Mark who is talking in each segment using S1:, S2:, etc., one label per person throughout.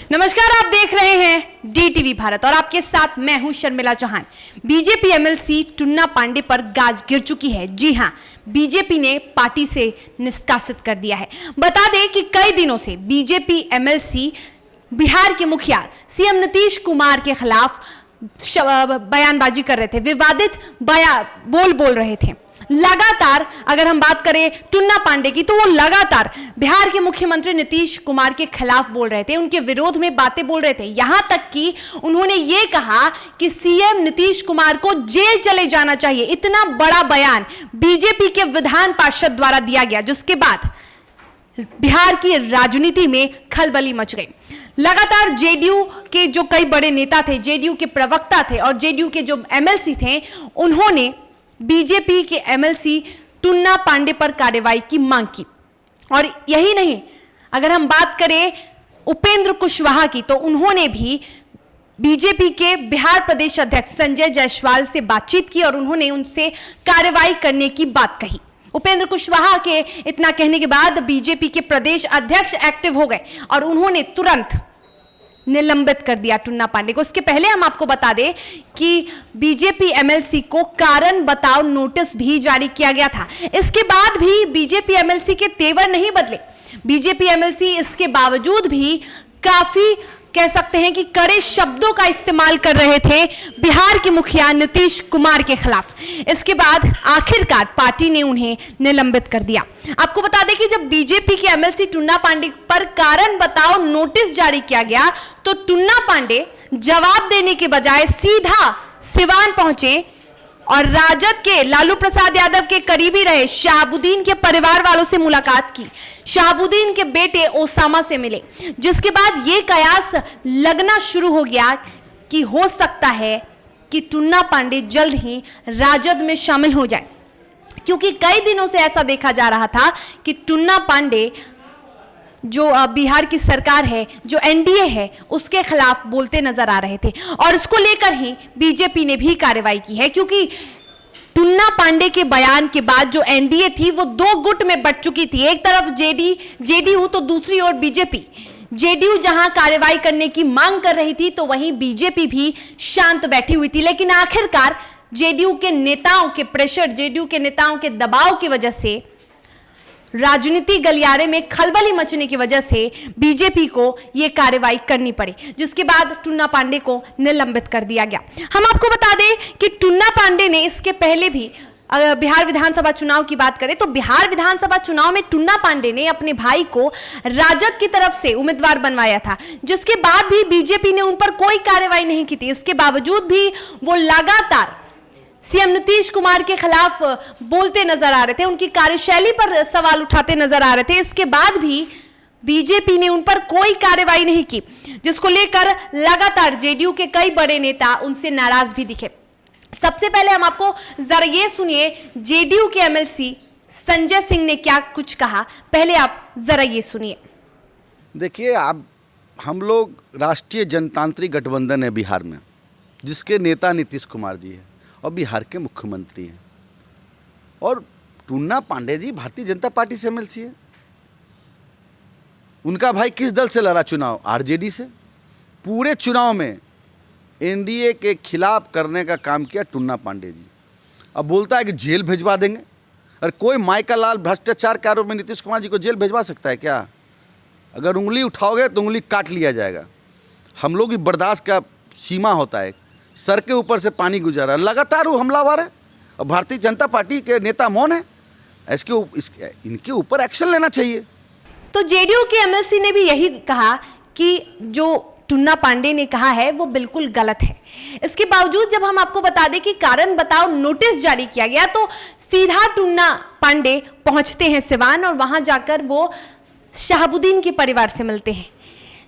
S1: नमस्कार, आप देख रहे हैं डीटीवी भारत और आपके साथ मैं हूं शर्मिला चौहान। बीजेपी एमएलसी टुन्ना पांडे पर गाज गिर चुकी है। जी हां, बीजेपी ने पार्टी से निष्कासित कर दिया है। बता दें कि कई दिनों से बीजेपी एमएलसी बिहार के मुखिया सीएम नीतीश कुमार के खिलाफ बयानबाजी कर रहे थे, विवादित बोल रहे थे। लगातार अगर हम बात करें टुन्ना पांडे की, तो वो लगातार बिहार के मुख्यमंत्री नीतीश कुमार के खिलाफ बोल रहे थे, उनके विरोध में बातें बोल रहे थे। यहां तक कि उन्होंने ये कहा कि सीएम नीतीश कुमार को जेल चले जाना चाहिए। इतना बड़ा बयान बीजेपी के विधान पार्षद द्वारा दिया गया, जिसके बाद बिहार की राजनीति में खलबली मच गई। लगातार जेडीयू के जो कई बड़े नेता थे, जेडीयू के प्रवक्ता थे और जेडीयू के जो एमएलसी थे, उन्होंने बीजेपी के एमएलसी टुन्ना पांडे पर कार्रवाई की मांग की। और यही नहीं, अगर हम बात करें उपेंद्र कुशवाहा की, तो उन्होंने भी बीजेपी के बिहार प्रदेश अध्यक्ष संजय जायसवाल से बातचीत की और उन्होंने उनसे कार्रवाई करने की बात कही। उपेंद्र कुशवाहा के इतना कहने के बाद बीजेपी के प्रदेश अध्यक्ष एक्टिव हो गए और उन्होंने तुरंत निलंबित कर दिया टुन्ना पांडे को। इसके पहले हम आपको बता दें कि बीजेपी एमएलसी को कारण बताओ नोटिस भी जारी किया गया था। इसके बाद भी बीजेपी एमएलसी के तेवर नहीं बदले। बीजेपी एमएलसी इसके बावजूद भी काफी कह सकते हैं कि कड़े शब्दों का इस्तेमाल कर रहे थे बिहार के मुखिया नीतीश कुमार के खिलाफ। इसके बाद आखिरकार पार्टी ने उन्हें निलंबित कर दिया। आपको बता दें कि जब बीजेपी के एमएलसी टुन्ना पांडे पर कारण बताओ नोटिस जारी किया गया, तो टुन्ना पांडे जवाब देने के बजाय सीधा सिवान पहुंचे और राजद के लालू प्रसाद यादव के करीबी रहे शहाबुद्दीन के परिवार वालों से मुलाकात की, शहाबुद्दीन के बेटे ओसामा से मिले, जिसके बाद ये कयास लगना शुरू हो गया कि हो सकता है कि टुन्ना पांडे जल्द ही राजद में शामिल हो जाए, क्योंकि कई दिनों से ऐसा देखा जा रहा था कि टुन्ना पांडे जो बिहार की सरकार है, जो एनडीए है, उसके खिलाफ बोलते नजर आ रहे थे और इसको लेकर ही बीजेपी ने भी कार्रवाई की है। क्योंकि टुन्ना पांडे के बयान के बाद जो एनडीए थी वो दो गुट में बंट चुकी थी। एक तरफ जेडीयू तो दूसरी ओर बीजेपी। जेडीयू जहां कार्रवाई करने की मांग कर रही थी, तो वहीं बीजेपी भी शांत बैठी हुई थी। लेकिन आखिरकार जेडीयू के नेताओं के प्रेशर, जेडीयू के नेताओं के दबाव की वजह से, राजनीति गलियारे में खलबली मचने की वजह से बीजेपी को यह कार्रवाई करनी पड़ी, जिसके बाद टुन्ना पांडे को निलंबित कर दिया गया। हम आपको बता दें कि टुन्ना पांडे ने इसके पहले भी, अगर बिहार विधानसभा चुनाव की बात करें, तो बिहार विधानसभा चुनाव में टुन्ना पांडे ने अपने भाई को राजद की तरफ से उम्मीदवार बनवाया था, जिसके बाद भी बीजेपी ने उन पर कोई कार्रवाई नहीं की थी। इसके बावजूद भी वो लगातार सीएम नीतीश कुमार के खिलाफ बोलते नजर आ रहे थे, उनकी कार्यशैली पर सवाल उठाते नजर आ रहे थे। इसके बाद भी बीजेपी ने उन पर कोई कार्रवाई नहीं की, जिसको लेकर लगातार जेडीयू के कई बड़े नेता उनसे नाराज भी दिखे। सबसे पहले हम आपको जरा ये सुनिए जेडीयू के एमएलसी संजय सिंह ने क्या कुछ कहा। पहले आप जरा ये सुनिए।
S2: देखिए, आप हम लोग राष्ट्रीय जनतांत्रिक गठबंधन है बिहार में, जिसके नेता नीतीश कुमार जी है और बिहार के मुख्यमंत्री हैं। और टुन्ना पांडे जी भारतीय जनता पार्टी से एमएलसी है। उनका भाई किस दल से लड़ा चुनाव? आरजेडी से। पूरे चुनाव में एनडीए के खिलाफ करने का काम किया टुन्ना पांडे जी। अब बोलता है कि जेल भिजवा देंगे। और कोई माइका लाल भ्रष्टाचार के आरोप में नीतीश कुमार जी को जेल भिजवा सकता है क्या? अगर उंगली उठाओगे तो उंगली काट लिया जाएगा। हम लोग की बर्दाश्त का सीमा होता है। सर के ऊपर से पानी गुजरा है, लगातार वो हमलावर है और भारतीय जनता पार्टी के नेता मौन है। इनके ऊपर एक्शन लेना चाहिए।
S1: तो जेडीयू के एमएलसी ने भी यही कहा कि जो टुन्ना पांडे ने कहा है वो बिल्कुल गलत है। इसके बावजूद जब हम आपको बता दें कि कारण बताओ नोटिस जारी किया गया, तो सीधा टुन्ना पांडे पहुंचते हैं सिवान और वहां जाकर वो शहाबुद्दीन के परिवार से मिलते हैं।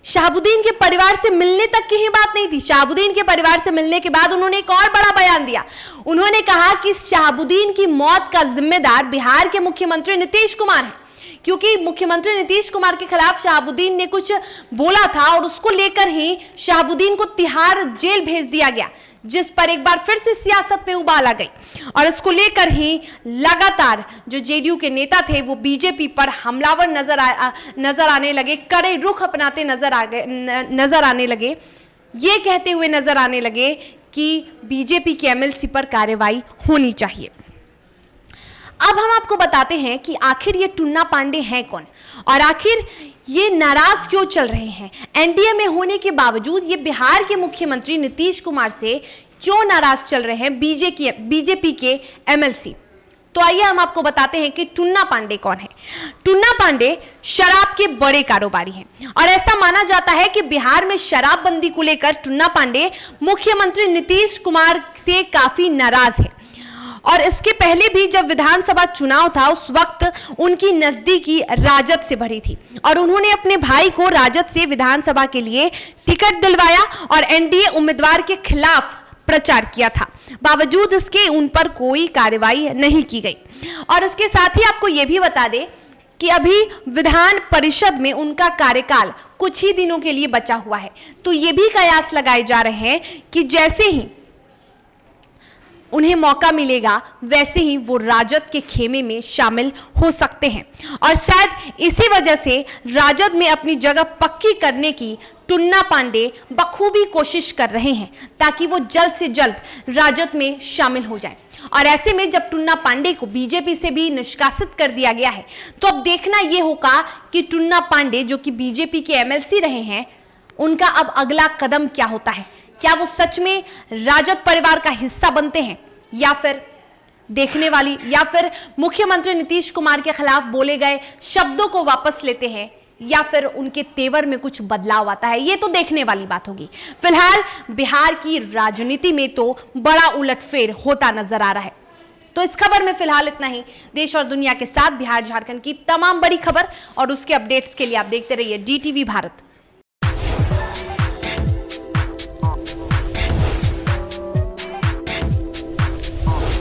S1: शहाबुद्दीन के परिवार से मिलने तक की ही बात नहीं थी। शहाबुद्दीन के परिवार से मिलने के बाद उन्होंने एक और बड़ा बयान दिया। उन्होंने कहा कि शहाबुद्दीन की मौत का जिम्मेदार बिहार के मुख्यमंत्री नीतीश कुमार हैं, क्योंकि मुख्यमंत्री नीतीश कुमार के खिलाफ शहाबुद्दीन ने कुछ बोला था और उसको लेकर ही शहाबुद्दीन को तिहाड़ जेल भेज दिया गया, जिस पर एक बार फिर से सियासत में उबाल आ गई और इसको लेकर ही लगातार जो जेडीयू के नेता थे वो बीजेपी पर हमलावर नजर आने लगे, कड़े रुख अपनाते नजर आने लगे, ये कहते हुए नजर आने लगे कि बीजेपी के एमएलसी पर कार्रवाई होनी चाहिए। अब हम आपको बताते हैं कि आखिर ये टुन्ना पांडे हैं कौन और आखिर ये नाराज क्यों चल रहे हैं। एनडीए में होने के बावजूद ये बिहार के मुख्यमंत्री नीतीश कुमार से क्यों नाराज चल रहे हैं बीजेपी के एमएलसी। तो आइए हम आपको बताते हैं कि टुन्ना पांडे कौन है। टुन्ना पांडे शराब के बड़े कारोबारी हैं और ऐसा माना जाता है कि बिहार में शराबबंदी को लेकर टुन्ना पांडे मुख्यमंत्री नीतीश कुमार से काफी नाराज है और इसके पहले भी जब विधानसभा चुनाव था उस वक्त उनकी नजदीकी राजद से भरी थी और उन्होंने अपने भाई को राजद से विधानसभा के लिए टिकट दिलवाया और एनडीए उम्मीदवार के खिलाफ प्रचार किया था। बावजूद इसके उन पर कोई कार्रवाई नहीं की गई और इसके साथ ही आपको यह भी बता दें कि अभी विधान परिषद में उनका कार्यकाल कुछ ही दिनों के लिए बचा हुआ है। तो ये भी कयास लगाए जा रहे हैं कि जैसे ही उन्हें मौका मिलेगा वैसे ही वो राजद के खेमे में शामिल हो सकते हैं और शायद इसी वजह से राजद में अपनी जगह पक्की करने की टुन्ना पांडे बखूबी कोशिश कर रहे हैं ताकि वो जल्द से जल्द राजद में शामिल हो जाएं। और ऐसे में जब टुन्ना पांडे को बीजेपी से भी निष्कासित कर दिया गया है तो अब देखना यह होगा कि टुन्ना पांडे जो कि बीजेपी के एमएलसी रहे हैं उनका अब अगला कदम क्या होता है। क्या वो सच में राजद परिवार का हिस्सा बनते हैं या फिर देखने वाली या फिर मुख्यमंत्री नीतीश कुमार के खिलाफ बोले गए शब्दों को वापस लेते हैं या फिर उनके तेवर में कुछ बदलाव आता है, ये तो देखने वाली बात होगी। फिलहाल बिहार की राजनीति में तो बड़ा उलटफेर होता नजर आ रहा है। तो इस खबर में फिलहाल इतना ही। देश और दुनिया के साथ बिहार झारखंड की तमाम बड़ी खबर और उसके अपडेट्स के लिए आप देखते रहिए DTV भारत।